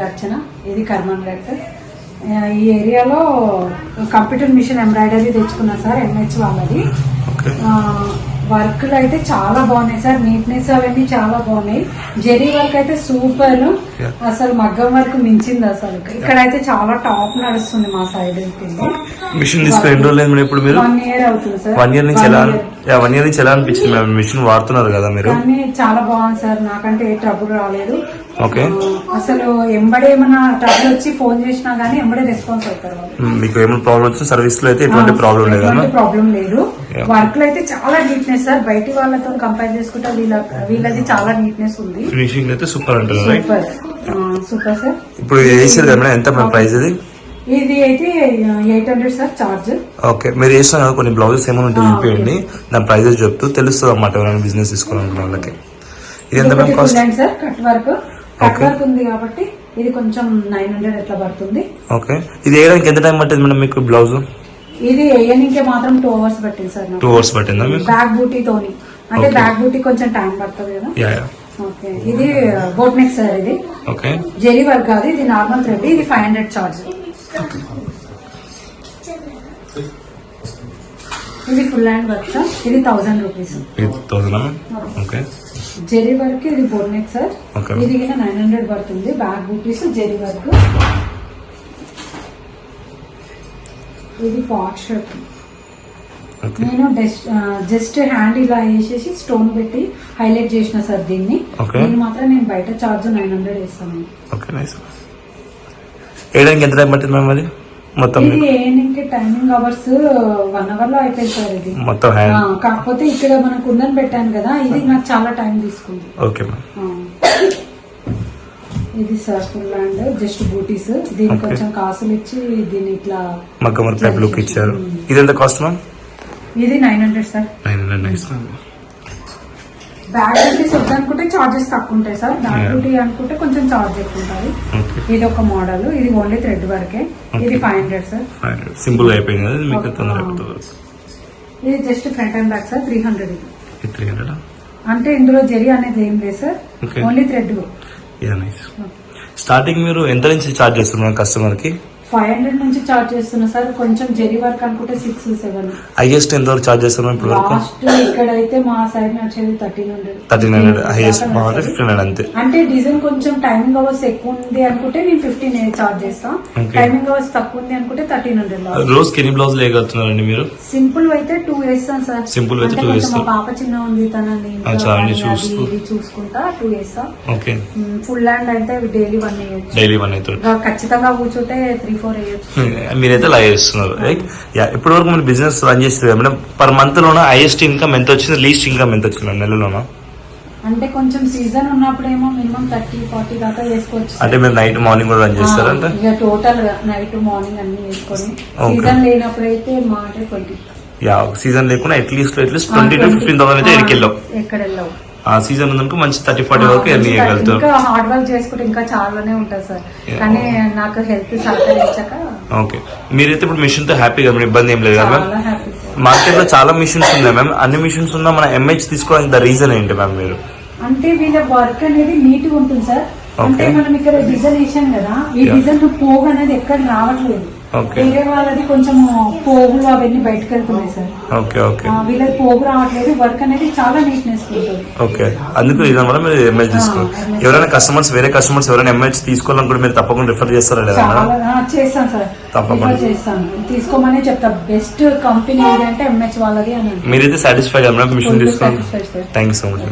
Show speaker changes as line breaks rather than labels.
పేరు అర్చన, ఇది కర్మన్ ఘట్. ఈ ఏరియాలో కంప్యూటర్ మిషన్ ఎంబ్రాయిడరీ తెచ్చుకున్నా సార్, ఎంహెచ్ వాళ్ళది. వర్క్లు అయితే చాలా బాగున్నాయి సార్, నీట్నెస్ అవన్నీ చాలా బాగున్నాయి. జెరీ వర్క్ అయితే సూపర్, అసలు మగ్గం వర్క్ మించింది అసలు. ఇక్కడైతే చాలా టాప్ నడుస్తుంది మా సైడ్.
మిషన్ తీసుకుని ఎన్ని రోజులు ఇప్పుడు మీరు?
1 year అవుతుంది సార్.
1 year నుంచి ఎలా అనిపించింది మ్యామ్? మిషన్ వాడుతున్నారు కదా మీరు?
కానీ చాలా బాగుంది సార్, నాకంటే ఏ ట్రబుల్ రాలేదు.
ఓకే,
అసలు ఎంబడే ఏమైనా ట్రబుల్ వచ్చి ఫోన్ చేసినా గానీ ఎంబడే రెస్పాన్స్ అవుతారు.
మీకు ఏమైనా ప్రాబ్లం వచ్చిన సర్వీస్ లో అయితే ఎటువంటి ప్రాబ్లం లేదు?
ప్రాబ్లం లేదు. వర్క్ లో అయితే చాలా నీట్నెస్ సార్, బయట వాళ్ళతో కంపేర్ చేసుకుంటే వీళ్ళది చాలా నీట్నెస్ ఉంది.
ఫినిషింగ్ అయితే సూపర్ అంటారు.
Super sir.
ఇప్పుడు వేసారు కదా ఎంత ప్రైస్?
ఇది అయితే 800 సార్ చార్జ్.
ఓకే, మీరు వేసిన కొన్ని బ్లౌజెస్ ఏమైనా ఉంటే చూపించండి, దాని ప్రైజెస్ చెప్తూ తెలుస్తుంది అన్నమాట ఎవరైనా బిజినెస్ తీసుకోవాలనుకున్న వాళ్ళకి. ఇది ఎంత కాస్ట్ సార్? కట్ వర్క్ ఉంది కాబట్టి ఇది కొంచెం 900 ఎట్లా పడుతుంది. ఓకే, ఇది వేయడానికి ఎంత టైం పట్టింది మేడం మీకు బ్లౌజ్? ఇది వేయడానికి మాత్రం 2 hours పట్టింది సార్. 2 hours పట్టిందా మీకు? బ్యాక్ బూటీ తోని, అంటే బ్యాక్ బూటీ కొంచెం టైం పడుతుంది కదా. ఓకే, ఇది బోట్ నెక్ సార్. ఇది ఓకే, జెరీ వర్క్ కాదు, ఇది నార్మల్ థ్రెడ్. ఇది 500 చార్జ్. ఇది ఫుల్ హ్యాండ్ వర్క్ సార్, ఇది 1000 రూపీస్. ఓకే, జెరీ వర్క్ ఇది బోట్ నెక్ సార్. ఇది 900 పడుతుంది. బ్యాక్ బూటీస్ జెరీ వర్క్. ఇది పాట్ షర్ట్. నేను జస్ట్ హ్యాండ్ ఇలా వేసేసి స్టోన్ పెట్టి హైలైట్ చేసిన సార్ దీన్ని. దీన్ని మాత్రం నేను బయట చార్జ్ 900 వేస్తాను. ఎంత టైం పట్టింది మ్యామ్ అది మొత్తం?
ఇది ఏనికి టైమింగ్ అవర్స్ 1 hour లో అయిపోయింది సార్ ఇది మొత్తం. కాకపోతే ఇక్కడ మనం కుందన్ పెట్టాను కదా, ఇది నాకు చాలా టైం తీసుకుంది. Okay ma'am. ఇది సార్ ఫుల్ హ్యాండ్ జస్ట్ బూటీస్. దీనికి కొంచెం కాసులు ఇచ్చి దీన్ని ఇట్లా మగ్గం వర్క్ లుక్ ఇచ్చారు.
ఇది ఎంత కాస్ట్ మ్యామ్?
ఇది 900 సార్. 900. బ్యాక్ బూటీస్ వద్దనుకుంటే చార్జెస్ తక్కువ ఉంటాయి సార్, బ్యాక్ బూటీ అనుకుంటే కొంచెం చార్జ్ ఎక్కువ ఉంటుంది. ఇది ఒక మోడల్, ఇది ఓన్లీ థ్రెడ్ వర్కే. ఇది 500 సార్.
సింపుల్ అయిపోయింది.
ఇది just front and back sir, 300. ఇది 300 అంటే ఇందులో జెరీ అనేది ఏం లేదు సార్, ఓన్లీ థ్రెడ్.
స్టార్టింగ్ మీరు ఎంత నుంచి చార్జ్ చేస్తున్నారు కస్టమర్ కి?
500 నుంచి చార్జ్ చేస్తున్నా సార్. కొంచెం జెరీ వర్క్ అనుకుంటే 6, 7.
హైయెస్ట్ ఎంత వరకు చార్జ్ చేస్తున్నాం ఇప్పుడు వరకు?
ఇక్కడైతే మా సైడ్ నచ్చేది 1300.
1300 హైయెస్ట్, మా 1500 అంతే.
అంటే డిజైన్ కొంచెం టైమింగ్ అవర్స్ ఎక్కువ ఉంది అనుకుంటే నేను 15 చార్జ్ చేస్తాం. టైమింగ్ అవర్స్ తక్కువ ఉంది అనుకుంటే 1300.
రోజుకి ఎన్ని బ్లౌజ్ వేయగలుగుతున్నారండి మీరు?
సింపుల్ అయితే 2 వేస్తాను సార్.
సింపుల్ అయితే 2 వేస్తాం.
మా పాప చిన్న ఉంది, తనని చూసుకుంటా 2 వేస్తాం. ఓకే, ఫుల్ హ్యాండ్ అయితే డైలీ 1 వేయచ్చు.
డైలీ 1 అవుతుంది.
ఖచ్చితంగా కూర్చుంటే 3-4 వేయచ్చు.
మీరైతే లైవ్ చేస్తున్నారు రైట్. ఇప్పటి వరకు మీరు బిజినెస్ రన్ చేస్తారు మేడం. పర్ మంత్ లోన హైయెస్ట్ ఇన్కమ్ ఎంత వచ్చింది, లీస్ట్ ఇన్కమ్ ఎంత వచ్చింది నెలలోనా?
అంటే కొంచెం సీజన్ ఉన్నప్పుడేమో మినిమం 30-40 దాకా వేసుకోవచ్చు.
అంటే మీరు నైట్ మార్నింగ్ కూడా రన్ చేస్తారంటే?
టోటల్ నైట్ మార్నింగ్ అన్ని వేసుకొని. సీజన్ లేనప్పుడు అయితే మాట 20.
సీజన్ లేకుండా అట్లీస్ట్ 20 to 15,000 అయితే
ఎక్కడ వెళ్ళవు.
ఆ సీజన్ ఉందనుకో మంచి 30-40 వరకు ఎర్న్ చేయగలుగుతారు.
ఇంకా హార్డ్ వర్క్ చేసుకుంటే ఇంకా చాలానే ఉంటుంది సార్, కానీ నాకు హెల్త్ సహకరించాక. ఓకే,
మీరైతే ఇప్పుడు మిషన్ తో హ్యాపీగా ఇబ్బంది ఏం లేదు కదా మ్యామ్? మార్కెట్ లో చాలా మిషన్స్ ఉన్నాయి మ్యామ్. అన్ని మిషన్స్ ఉన్నా మన ఎంహెచ్ తీసుకోవడానికి ద రీజన్ ఏంటి మ్యామ్ మీరు?
అంటే వీళ్ళ వర్క్ అనేది నీట్ గా ఉంటుంది సార్. అంటే మనం ఇక్కడ డిజైన్ వేసాం కదా, ఈ డిజైన్ పోగు అనేది ఎక్కడ రావట్లేదు. వేరే వాళ్ళది కొంచెం పోగులు అవన్నీ బయటకు వెళ్తున్నాయి సార్.
ఓకే ఓకే,
వీళ్ళకి పోగు రావట్లేదు. వర్క్ అనేది చాలా నీట్నెస్ ఉంటుంది.
ఓకే, అందుకు రీజన్ వల్ల మీరు ఎంహెచ్ తీసుకోవాలి. ఎవరైనా కస్టమర్స్ వేరే కస్టమర్స్ ఎవరైనా ఎంహెచ్ తీసుకోవాలనుకుంటే మీరు తప్పకుండా రిఫర్ చేస్తారా లేదా?
చేస్తాను సార్, తప్పకుండా చేస్తాను. తీసుకోమని చెప్తా. బెస్ట్ కంపెనీ ఏదంటే ఎంహెచ్ వాళ్ళది అని.
మీరైతే సాటిస్ఫైడ్ మిషన్ తీసుకోండి. Thank you so much.